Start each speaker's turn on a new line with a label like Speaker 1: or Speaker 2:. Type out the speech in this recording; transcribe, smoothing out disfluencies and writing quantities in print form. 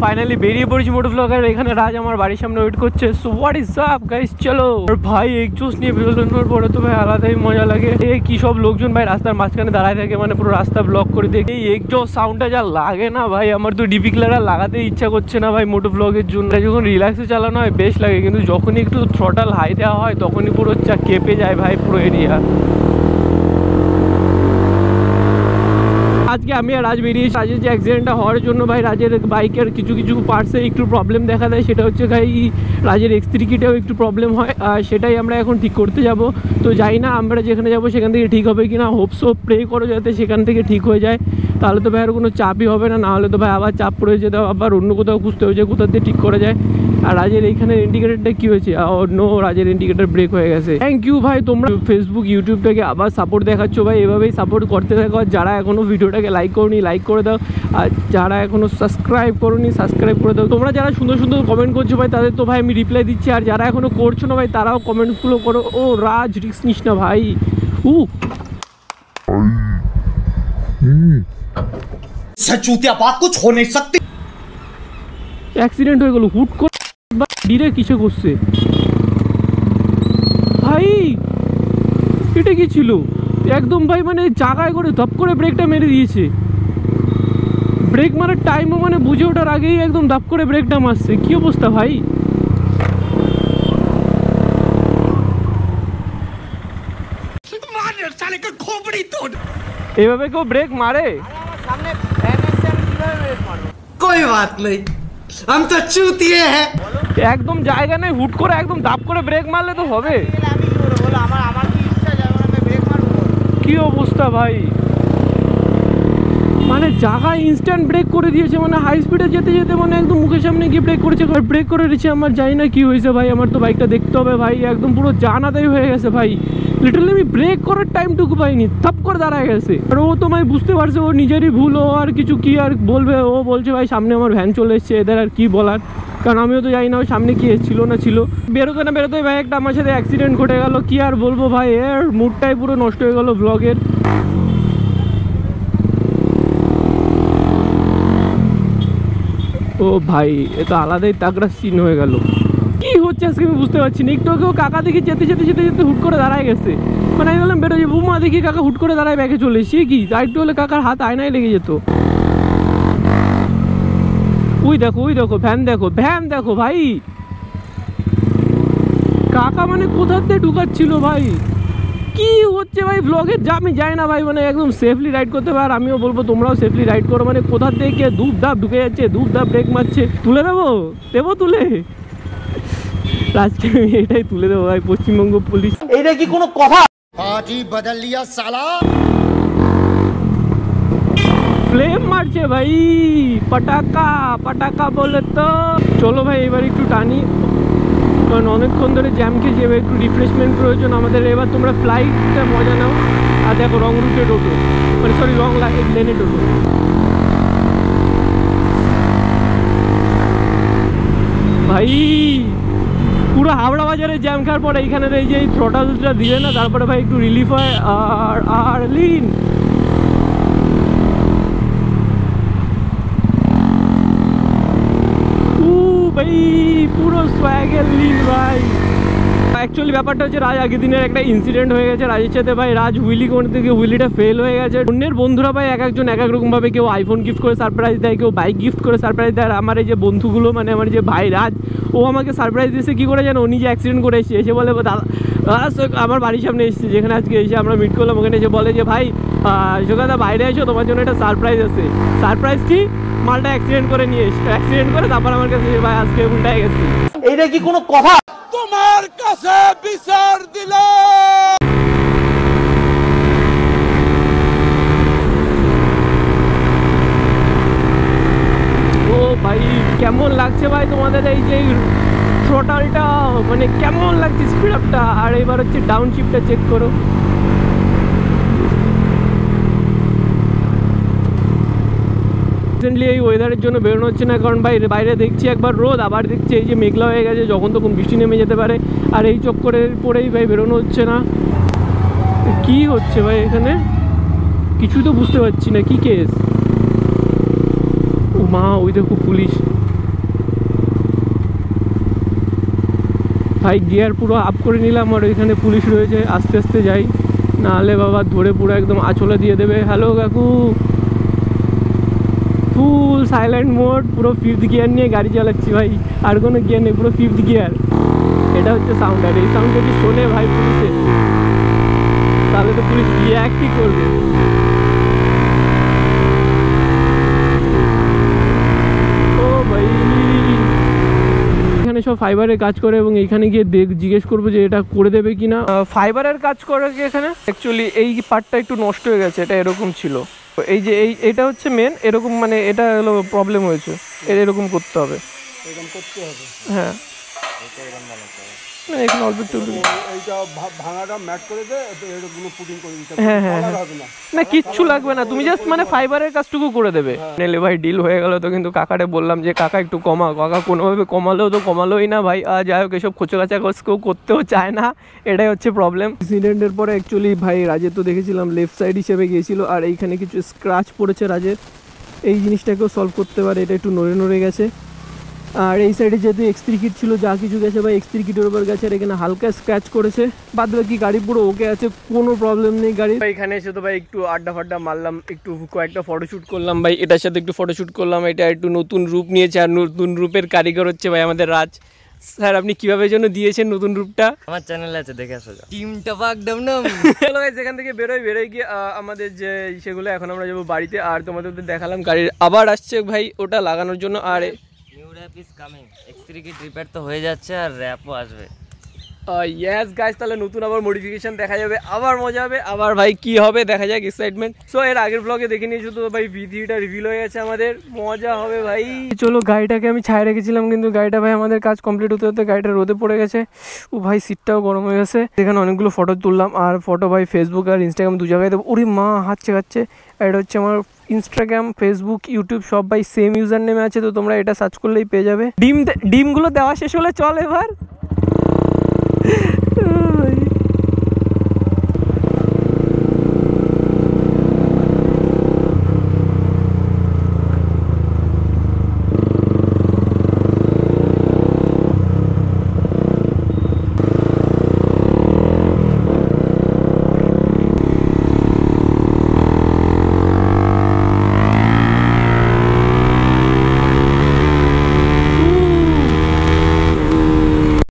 Speaker 1: Finally বেরিয়ে পড়েছি মোটো blogger. এখানে রাজ আমার বাড়ির সামনে ওয়েট করছে। So what is up guys, চলো। আর ভাই এক্সজস্ট নিয়ে বেরোনোর পরে তো ভাই আলাদাই মজা লাগে। এই কি সব লোকজন ভাই রাস্তার মাঝখানে দাঁড়ায় থাকে, মানে পুরো রাস্তা ব্লক করে দেখে। এই এক্সজস্ট সাউন্ডটা যা লাগে না ভাই, আমার তো ডিপি ক্লারা লাগাতে ইচ্ছা করছে না ভাই মোটো ব্লগের জন্য। যখন রিল্যাক্সে চালানো হয় বেশ লাগে, কিন্তু যখনই একটু থ্রটাল হাই দেওয়া হয় তখনই পুরো কেঁপে যায় ভাই পুরো এরিয়া। আজকে আমি আর রাজ বেরিয়েছি। রাজের যে অ্যাক্সিডেন্টটা হওয়ার জন্য ভাই রাজের বাইকের কিছু কিছু পার্টসে একটু প্রবলেম দেখা দেয়। সেটা হচ্ছে ভাই রাজের X3 কিটেও একটু প্রবলেম হয়, আর সেটাই আমরা এখন ঠিক করতে যাব। তো যাই না আমরা যেখানে যাব সেখান থেকে ঠিক হবে কি না, হোপসো প্রে করো যাতে সেখান থেকে ঠিক হয়ে যায়। তাহলে তো ভাই আর কোনো চাপই হবে না, নাহলে তো ভাই আবার চাপ পড়ে যেতে আবার অন্য কোথাও খুঁজতে হবে যে কোথাও দিয়ে ঠিক করা যায়। আর রাজের এইখানে ইন্ডিকেটারটা কী হয়েছে, নো রাজের ইন্ডিকেটার ব্রেক হয়ে গেছে। থ্যাংক ইউ ভাই, তোমরা ফেসবুক ইউটিউব থেকে আবার সাপোর্ট দেখাচ্ছ ভাই, এভাবেই সাপোর্ট করতে থাকো। আর যারা এখনও ভিডিওটাকে লাইক করোনি লাইক করে দাও, আর যারা এখনও সাবস্ক্রাইব করোনি সাবস্ক্রাইব করে দাও। তোমরা যারা সুন্দর সুন্দর কমেন্ট করছো ভাই তাদের তো ভাই আমি রিপ্লাই দিচ্ছি, আর যারা এখনও করছো না ভাই তারাও কমেন্টসগুলো করো। ও রাজ রিক্স নিস না ভাই।
Speaker 2: चूतिया बात कुछ हो नहीं सकती।
Speaker 1: অ্যাক্সিডেন্ট হয়ে গেল হুট করে, ডিরে কিসে করছে ভাই, এটা কি ছিল একদম ভাই, মানে জায়গায় করে ধপ করে ব্রেকটা মেরে দিয়েছে। ব্রেক মারার টাইমও মানে বুঝে ওঠার আগেই একদম ধপ করে ব্রেকটা মারছে। কি অবস্থা ভাই, এভাবে কেউ ব্রেক মারে?
Speaker 2: कोई बात नहीं, हम तो चूतिए हैं।
Speaker 1: একদম জায়গা নেই, হুট করে একদম দাপ করে ব্রেক মারলে তো হবে। কি অবস্থা ভাই, মানে জায়গায় ইনস্ট্যান্ট ব্রেক করে দিয়েছে, মানে হাই স্পিডে যেতে যেতে মানে একদম মুখের সামনে গিয়ে ব্রেক করেছে। ব্রেক করে দিয়েছে, আমার জানি না কি হয়েছে ভাই, আমার তো বাইকটা দেখতে হবে ভাই। একদম পুরো জানাতাই হয়ে গেছে ভাই, লিটারালি আমি ব্রেক করার টাইমটুকু পাইনি, থাপ করে দাঁড়ায় গেছে। আর ও তো ভাই বুঝতে পারছে ও নিজেরই ভুল, ও আর কিছু কি আর বলবে। ও বলছে ভাই সামনে আমার ভ্যান চলে এসছে, এদের আর কি বলার, কারণ আমিও তো জানি না ওই সামনে কি ছিল না ছিল। বেরোতে না বেরোতে ভাই একটা আমার সাথে অ্যাক্সিডেন্ট ঘটে গেল, কি আর বলবো ভাই, এর মুডটাই পুরো নষ্ট হয়ে গেল ব্লগের। ও ভাই এ তো আলাদাই তাগড়া সিন হয়ে গেল। কি হচ্ছে আজকে আমি বুঝতে পারছি না। একটু আগেও কাকা দেখি যেতে যেতে যেতে যেতে হুট করে দাঁড়ায় গেছে, মানে আমি বললাম বেরোয় বুমা, দেখি কাকা হুট করে দাঁড়ায় ব্যাগে চলে এসে কি, একটু হলে কাকার হাত আয়নায় লেগে যেত। ওই দেখো ভ্যান দেখো ভাই, কাকা মানে কোথার দিয়ে ঢুকাচ্ছিল ভাই। কি হচ্ছে ভাই ব্লগের, যা আমি যাই না ভাই, মানে একদম সেফলি রাইড করতে পারে। আর আমিও বলবো তোমরাও সেফলি রাইড করো, মানে কোথার থেকে ধূপ ধাপ ঢুকে যাচ্ছে, ধূপ ধাপ ব্রেক মারছে। তুলে দেবো তুলে রাজকে আমি এটাই তুলে দেবো ভাই, পশ্চিমবঙ্গ পুলিশ।
Speaker 2: এটা কি কোনো কথা? আজই বদল লিয়া সালা।
Speaker 1: ফ্লেম মারছে ভাই, পটাকা বলে তো। চলো ভাই এবার একটু টানি, কারণ অনেকক্ষণ ধরে জ্যাম খেয়েছি, এবার একটু রিফ্রেশমেন্ট প্রয়োজন আমাদের। এবার তোমরা ফ্লাইটটা মজা নাও। আর দেখো রং রুটে টোটো, মানে সরি রং লেনে টোটো। ভাই পুরো হাওড়া বাজারে জ্যাম খাওয়ার পরে এইখানে এই যে থ্রোটালটা দিলে না, তারপরে ভাই একটু রিলিফ হয়। আর লিন ভাই পুরো সোয়াগের লিন ভাই। অ্যাকচুয়ালি ব্যাপারটা হচ্ছে রাজ আগের দিনের একটা ইনসিডেন্ট হয়ে গেছে রাজের সাথে ভাই। রাজ হুইলি করতে গিয়ে হুইলিটা ফেল হয়ে গেছে। অন্যের বন্ধুরা ভাই এক একজন এক এক রকমভাবে, কেউ আইফোন গিফট করে সারপ্রাইজ দেয়, কেউ বাইক গিফট করে সারপ্রাইজ দেয়। আর আমার এই যে বন্ধুগুলো, মানে আমার যে ভাই রাজ, ও আমাকে সারপ্রাইজ দিয়েছে কী করে জানো, ও নিজে অ্যাক্সিডেন্ট করে এসে এসে বলে দাদা আমার বাড়ির সামনে এসেছে, যেখানে আজকে এসে আমরা মিট করলাম, ওখানে এসে বলে যে ভাই সুগাদা বাইরে এসো, তোমার জন্য একটা সারপ্রাইজ আছে। সারপ্রাইজ কি, মালটা অ্যাক্সিডেন্ট করে নিয়ে এসে অ্যাক্সিডেন্ট করে তারপর আমার কাছে ভাই আজকে উল্টায় গেছে।
Speaker 2: এটা কি কোনো কথা? তোমার কাছে বিচার দিলাম।
Speaker 1: ও ভাই কেমন লাগছে ভাই তোমাদের এই যে থ্রোটলটা, মানে কেমন লাগছে স্পিড আপটা। আর এবার হচ্ছে ডাউন শিফটটা চেক করো, রিসেন্টলি এই ওয়েদারের জন্য বেরোনো হচ্ছে না, কারণ ভাই বাইরে দেখছি একবার রোদ, আবার দেখছি এই যে মেঘলা হয়ে গেছে, যখন তখন বৃষ্টি নেমে যেতে পারে। আর এই চক্করের পরেই ভাই বেরোনো হচ্ছে না। কি হচ্ছে ভাই এখানে, কিছু তো বুঝতে পারছি না, কি কেস? ও মা, ওই দেখো পুলিশ ভাই। গিয়ার পুরো আপ করে নিলাম, আর ওইখানে পুলিশ রয়েছে। আস্তে আস্তে যাই, নাহলে বাবা ধরে পুরো একদম আঁচলে দিয়ে দেবে। হ্যালো কাকু। ফুল সাইলেন্ট মোড, পুরো 5th গিয়ার নিয়ে গাড়ি চালাচ্ছি ভাই, আর কোনো গিয়ার নেই, পুরো 5th গিয়ার। এটা হচ্ছে সাউন্ড। আর এই সাউন্ড যদি শোনে ভাই পুলিশে, তাহলে তো পুলিশ রিঅ্যাক্টই করবে। ও ভাই, এখানে সব ফাইবারের কাজ করে, এবং এইখানে গিয়ে জিজ্ঞেস করবো যে এটা করে দেবে কিনা। ফাইবারের কাজ করে কি এখানে? অ্যাকচুয়ালি এই পার্টটা একটু নষ্ট হয়ে গেছে, এটা এরকম ছিল। এই যে এইটা হচ্ছে মেন, এরকম মানে এটা হলো প্রবলেম হয়েছে, এরকম করতে হবে। হ্যাঁ, এখানে অল্প একটু হ্যাঁ হ্যাঁ না, কিচ্ছু লাগবে না, তুমি জাস্ট মানে ফাইবারের কাজটুকু করে দেবে। নেলে ভাই ডিল হয়ে গেল। তো কিন্তু কাকারে বললাম যে কাকা একটু কমা, কাকা কোনোভাবে কমালেও তো কমালোই না ভাই। যাই হোক, এসব খোঁচো কাচা কেউ করতেও চায় না, এটাই হচ্ছে প্রবলেম। ইনসিডেন্টের পরে অ্যাকচুয়ালি ভাই রাজের তো দেখেছিলাম লেফট সাইড হিসেবে গিয়েছিল, আর এইখানে কিছু স্ক্র্যাচ পড়েছে রাজের। এই জিনিসটাকেও সলভ করতে পারে, এটা একটু নড়ে নড়ে গেছে। আর এই সাইডে যেহেতু X3 কিট ছিল, যা কিছু গেছে ভাই X3 কিটের উপর গেছে, আর এখানে হালকা স্ক্র্যাচ করেছে। বাদ বাকি গাড়ি পুরো ওকে আছে, কোনো প্রবলেম নেই গাড়ি। এখানে এসে তো ভাই একটু আড্ডা ফাড্ডা মারলাম, একটু কয়েকটা ফটোশ্যুট করলাম ভাই, এটার সাথে একটু ফটোশ্যুট করলাম। এটা একটু নতুন রূপ নিয়েছে, আর নতুন রূপের কারিগর হচ্ছে ভাই আমাদের রাজ স্যার। আপনি কিভাবে যেন দিয়েছেন নতুন রূপটা?
Speaker 3: আমার চ্যানেলে আছে, দেখে আসো। টিম টপাক ডমডম।
Speaker 1: চলো গাইস, এখান থেকে বেরোই গিয়ে আমাদের যে সেগুলো এখন আমরা যাবো বাড়িতে। আর তোমাদের দেখালাম গাড়ির আবার আসছে ভাই ওটা লাগানোর জন্য। আর
Speaker 3: new rap is coming. X3 kit repair তো হয়ে যাচ্ছে, আর র‍্যাপও আসবে।
Speaker 1: ইয়েস গাইস, তাহলে নতুন আবার মডিফিকেশন দেখা যাবে, আবার মজা হবে। আবার ভাই কি হবে দেখা যাক, এক্সাইটমেন্ট। সো এর আগের ব্লগে দেখে নিয়েছো তো ভাই, V3টা রিভিল হয়ে গেছে আমাদের, মজা হবে ভাই। চলো, গাড়িটাকে আমি ছায় রেখেছিলাম, কিন্তু গাড়িটা ভাই আমাদের কাজ কমপ্লিট হতে হতে গাড়িটা রোদে পড়ে গেছে। ও ভাই, সিটটাও গরম হয়ে গেছে। এখানে অনেকগুলো ফটো তুললাম, আর ফটো ভাই ফেসবুক আর ইনস্টাগ্রাম দু জায়গায় দেবো। ওরে মা, হাঁচছে খাচ্ছে। এটা হচ্ছে আমার ইনস্টাগ্রাম, ফেসবুক, ইউটিউব সব ভাই সেম ইউজার নেমে আছে, তো তোমরা এটা সার্চ করলেই পেয়ে যাবে। ডিমগুলো দেওয়া শেষ হলে চল এবার।